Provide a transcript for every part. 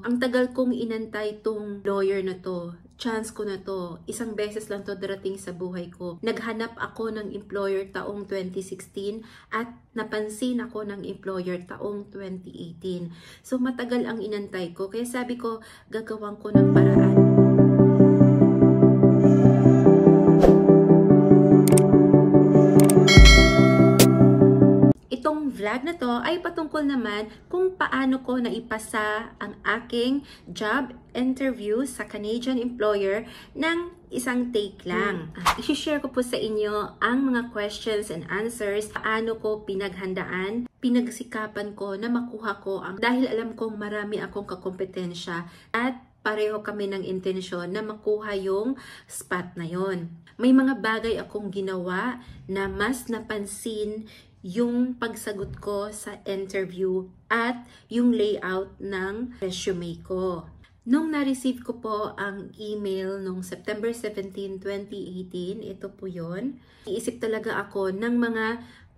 ang tagal kong inantay tong lawyer na to. Chance ko na to. Isang beses lang to darating sa buhay ko. Naghanap ako ng employer taong 2016 at napansin ako ng employer taong 2018. So matagal ang inantay ko. Kaya sabi ko, gagawin ko ng paraan. Itong vlog na to ay patungkol naman kung paano ko naipasa ang aking job interview sa Canadian employer ng isang take lang. I-share ko po sa inyo ang mga questions and answers, paano ko pinaghandaan, pinagsikapan ko na makuha ko dahil alam kong marami akong kakompetensya at pareho kami ng intensyon na makuha yung spot na yon. May mga bagay akong ginawa na mas napansin yung pagsagot ko sa interview at yung layout ng resume ko. Nung na-receive ko po ang email nung September 17, 2018, ito po yun, iisip talaga ako ng mga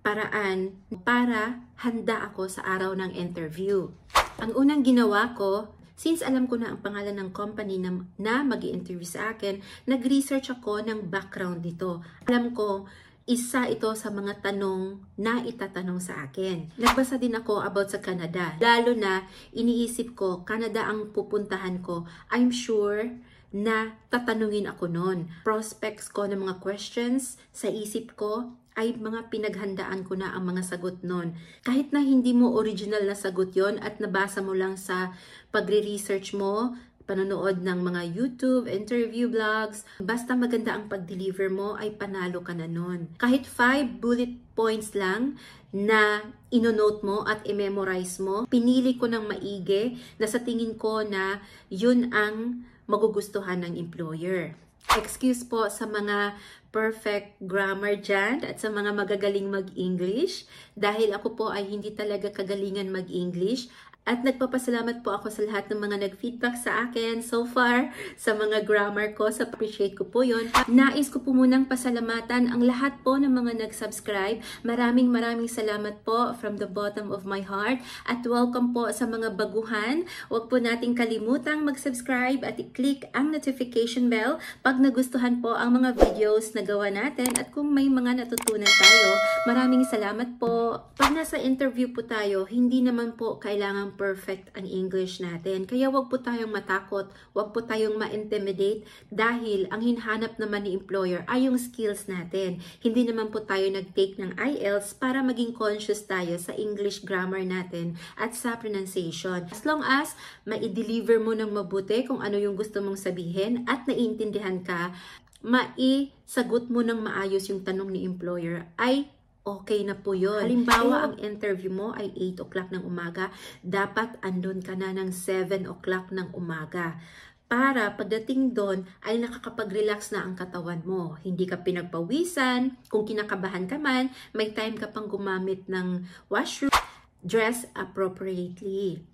paraan para handa ako sa araw ng interview. Ang unang ginawa ko, since alam ko na ang pangalan ng company na mag-i-interview sa akin, nag-research ako ng background nito. Alam ko, isa ito sa mga tanong na itatanong sa akin. Nagbasa din ako about sa Canada. Lalo na iniisip ko, Canada ang pupuntahan ko. I'm sure na tatanungin ako nun. Prospects ko ng mga questions sa isip ko ay mga pinaghandaan ko na ang mga sagot nun. Kahit na hindi mo original na sagot yon at nabasa mo lang sa pagre-research mo, panonood ng mga YouTube, interview vlogs, basta maganda ang pag-deliver mo ay panalo ka na nun. Kahit 5 bullet points lang na inonote mo at i-memorize mo, pinili ko ng maigi na sa tingin ko na yun ang magugustuhan ng employer. Excuse po sa mga perfect grammar dyan at sa mga magagaling mag-English dahil ako po ay hindi talaga kagalingan mag-English. At nagpapasalamat po ako sa lahat ng mga nag-feedback sa akin so far sa mga grammar ko. Sa appreciate ko po yun. Nais ko po munang pasalamatan ang lahat po ng mga nag-subscribe. Maraming salamat po from the bottom of my heart. At welcome po sa mga baguhan. Huwag po nating kalimutang mag-subscribe at i-click ang notification bell pag nagustuhan po ang mga videos na gawa natin. At kung may mga natutunan tayo, maraming salamat po. Pag nasa interview po tayo, hindi naman po kailangan perfect ang English natin. Kaya wag po tayong matakot, wag po tayong ma-intimidate dahil ang hinahanap naman ni employer ay yung skills natin. Hindi naman po tayo nag-take ng IELTS para maging conscious tayo sa English grammar natin at sa pronunciation. As long as ma-deliver mo ng mabuti kung ano yung gusto mong sabihin at naiintindihan ka, maisagot mo ng maayos yung tanong ni employer, ay okay na po yun. Halimbawa, ang interview mo ay 8 o'clock ng umaga, dapat andun ka na ng 7 o'clock ng umaga. Para pagdating doon ay nakakapag-relax na ang katawan mo. Hindi ka pinagpawisan, kung kinakabahan ka man, may time ka pang gumamit ng washroom. Dress appropriately.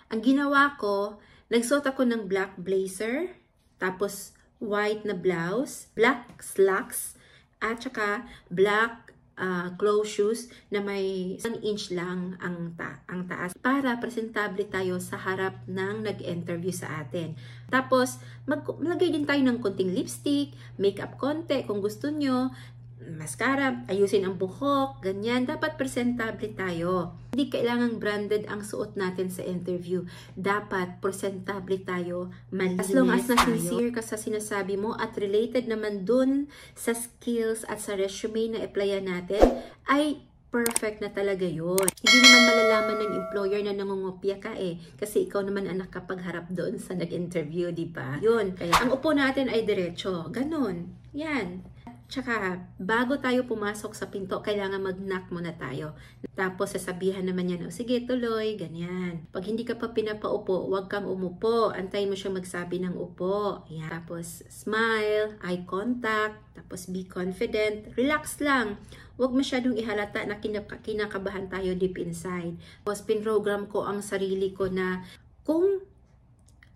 Ang ginawa ko, nagsuot ako ng black blazer, tapos white na blouse, black slacks, at saka black closed shoes na may 1 inch lang ang taas para presentable tayo sa harap ng nag-interview sa atin. Tapos, maglagay din tayo ng konting lipstick, makeup konti kung gusto nyo, mascara, ayusin ang buhok, ganyan. Dapat presentable tayo. Hindi kailangang branded ang suot natin sa interview. Dapat presentable tayo, malinis. As long as na sincere ka sa sinasabi mo at related naman dun sa skills at sa resume na applyan natin, ay perfect na talaga yun. Hindi naman malalaman ng employer na nangungopia ka kasi ikaw naman ang nakapagharap doon sa nag-interview, di ba? Yun. Kaya ang upo natin ay diretso. Ganon. Yan. Tsaka, bago tayo pumasok sa pinto, kailangan mag-knock muna tayo. Tapos, sasabihan naman yan, sige, tuloy, ganyan. Pag hindi ka pa pinapaupo, huwag kang umupo. Antayin mo siya magsabi ng upo. Yan. Tapos, smile, eye contact, tapos be confident. Relax lang. Huwag masyadong ihalata na kinakabahan tayo deep inside. Tapos, pinrogram ko ang sarili ko na kung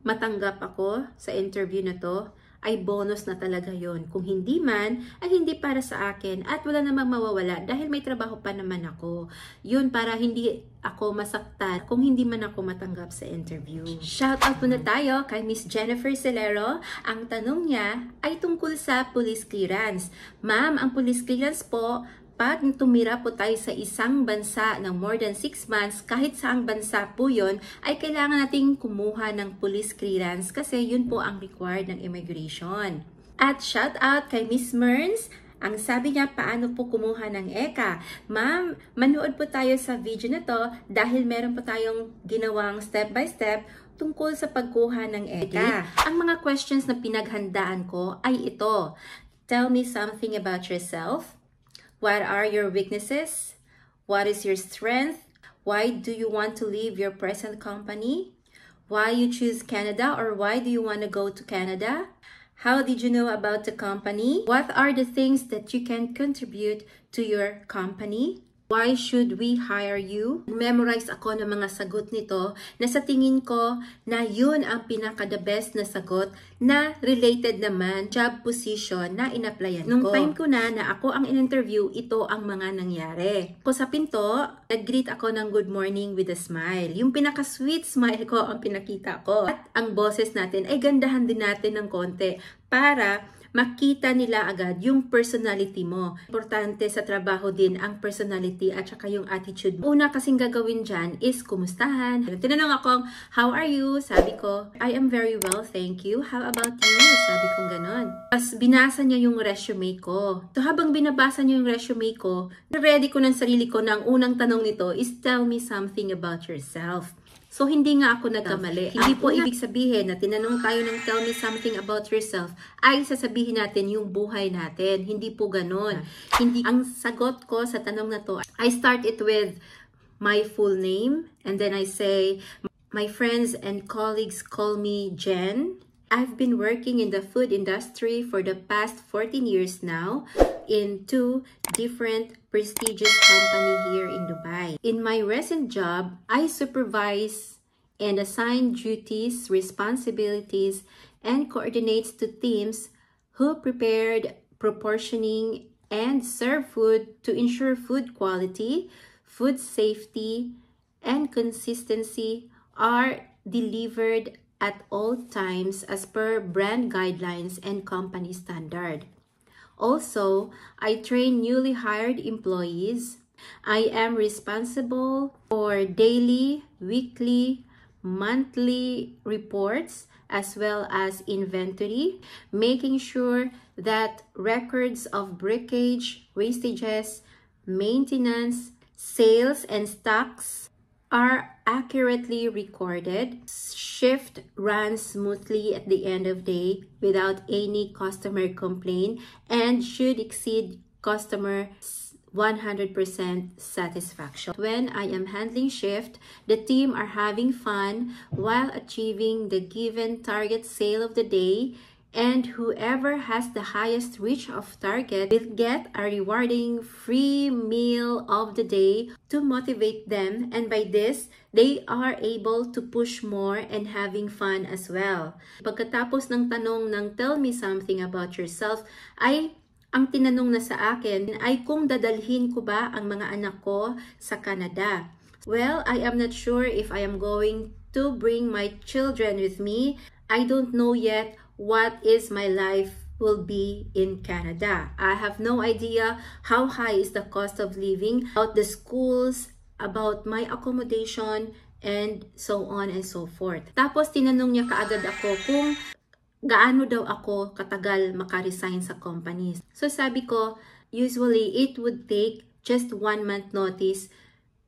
matanggap ako sa interview na to, ay bonus na talaga yon. Kung hindi man, ay hindi para sa akin at wala namang mawawala dahil may trabaho pa naman ako. Yun para hindi ako masaktan kung hindi man ako matanggap sa interview. Shoutout muna tayo kay Miss Jennifer Celero. Ang tanong niya ay tungkol sa police clearance. Ma'am, ang police clearance po, pag tumira po tayo sa isang bansa ng more than 6 months, kahit saang bansa po yun, ay kailangan nating kumuha ng police clearance kasi yun po ang required ng immigration. At shout out kay Miss Merns. Ang sabi niya, paano po kumuha ng ECA? Ma'am, manood po tayo sa video na to dahil meron po tayong ginawang step by step tungkol sa pagkuha ng ECA. Ang mga questions na pinaghandaan ko ay ito. Tell me something about yourself. What are your weaknesses? What is your strength? Why do you want to leave your present company? Why you choose Canada or why do you want to go to Canada? How did you know about the company? What are the things that you can contribute to your company? Why should we hire you? Memorize ako ng mga sagot nito na sa tingin ko na yun ang pinaka-the best na sagot na related naman job position na in-applyan ko. Nung time ko na ako ang in-interview, ito ang mga nangyari. Ko sa pinto, nag-greet ako ng good morning with a smile. Yung pinaka-sweet smile ko ang pinakita ko. At ang boses natin ay gandahan din natin ng konti para makita nila agad yung personality mo. Importante sa trabaho din ang personality at saka yung attitude. Una kasing gagawin dyan is kumustahan. Tinanong ako, how are you? Sabi ko, I am very well, thank you. How about you? Sabi ko ganon. Tapos binasa niya yung resume ko. So habang binabasa niya yung resume ko, ready ko ng sarili ko na ang unang tanong nito is tell me something about yourself. So, hindi nga ako nagkamali. Hindi po ibig sabihin na tinanong tayo ng tell me something about yourself ay sasabihin natin yung buhay natin. Hindi po ganun. Hindi. Ang sagot ko sa tanong na to, I start it with my full name and then I say, my friends and colleagues call me Jen. I've been working in the food industry for the past 14 years now in 2 different prestigious companies here in Dubai. In my recent job, I supervise and assign duties, responsibilities, and coordinates to teams who prepared, proportioning, and serve food to ensure food quality, food safety, and consistency are delivered at all times as per brand guidelines and company standard. Also, I train newly hired employees. I am responsible for daily, weekly, monthly reports as well as inventory, making sure that records of breakage, wastages, maintenance, sales, and stocks are accurately recorded. Shift runs smoothly at the end of day without any customer complaint and should exceed customer 100% satisfaction. When I am handling shift, the team are having fun while achieving the given target sale of the day, and whoever has the highest reach of target will get a rewarding free meal of the day to motivate them, and by this, they are able to push more and having fun as well. Pagkatapos ng tanong ng tell me something about yourself, ay ang tinanong na sa akin ay kung dadalhin ko ba ang mga anak ko sa Canada. Well, I am not sure if I am going to bring my children with me. I don't know yet what is my life will be in Canada. I have no idea how high is the cost of living, about the schools, about my accommodation, and so on and so forth. Tapos tinanong niya kaagad ako kung gaano daw ako katagal makaresign sa company. So sabi ko, usually it would take just 1 month notice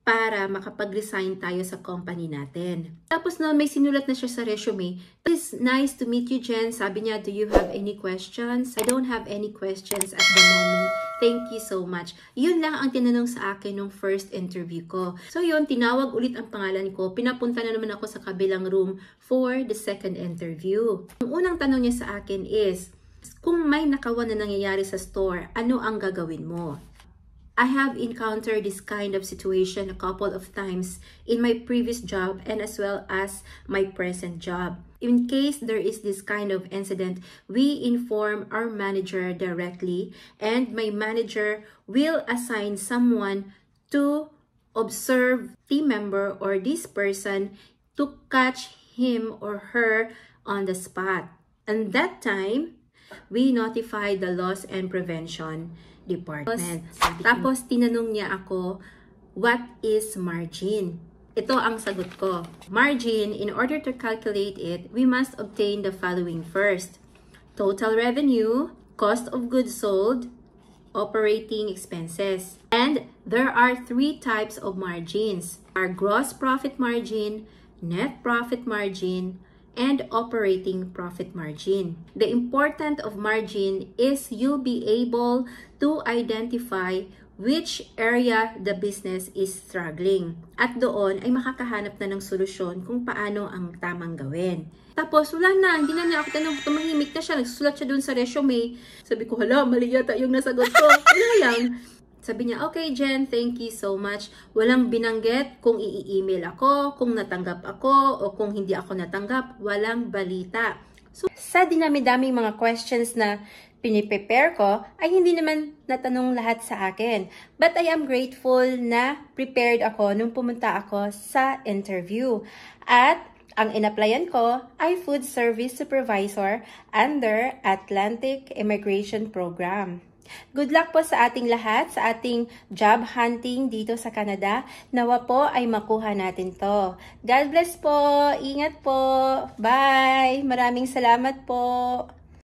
para makapag-resign tayo sa company natin. Tapos na may sinulat na siya sa resume. It's nice to meet you, Jen. Sabi niya, do you have any questions? I don't have any questions at the moment. Thank you so much. Yun lang ang tinanong sa akin nung first interview ko. So yun, tinawag ulit ang pangalan ko. Pinapunta na naman ako sa kabilang room for the second interview. Ang unang tanong niya sa akin is, kung may nakawan na nangyayari sa store, ano ang gagawin mo? I have encountered this kind of situation a couple of times in my previous job and as well as my present job. In case there is this kind of incident, we inform our manager directly, and my manager will assign someone to observe team member or this person to catch him or her on the spot. And that time, we notify the loss and prevention department. Tapos tinanong niya ako, what is margin? Ito ang sagot ko. Margin, in order to calculate it, we must obtain the following first. Total revenue, cost of goods sold, operating expenses. And there are 3 types of margins. Our gross profit margin, net profit margin, and operating profit margin. The importance of margin is you'll be able to identify which area the business is struggling. At doon ay makakahanap na ng solusyon kung paano ang tamang gawin. Tapos wala na, hindi na niya ako tanong, tumahimik na siya, nagsusulat siya doon sa resume. Sabi ko, hala, mali yata yung nasagot ko. Ano yan? Sabi niya, okay Jen, thank you so much. Walang binanggit kung i-email ako, kung natanggap ako, o kung hindi ako natanggap. Walang balita. So, sa dinami-daming mga questions na piniprepare ko, ay hindi naman natanong lahat sa akin. But I am grateful na prepared ako nung pumunta ako sa interview. At ang in-applyan ko ay Food Service Supervisor under Atlantic Immigration Program. Good luck po sa ating lahat, sa ating job hunting dito sa Canada. Nawa po ay makuha natin to. God bless po. Ingat po. Bye. Maraming salamat po.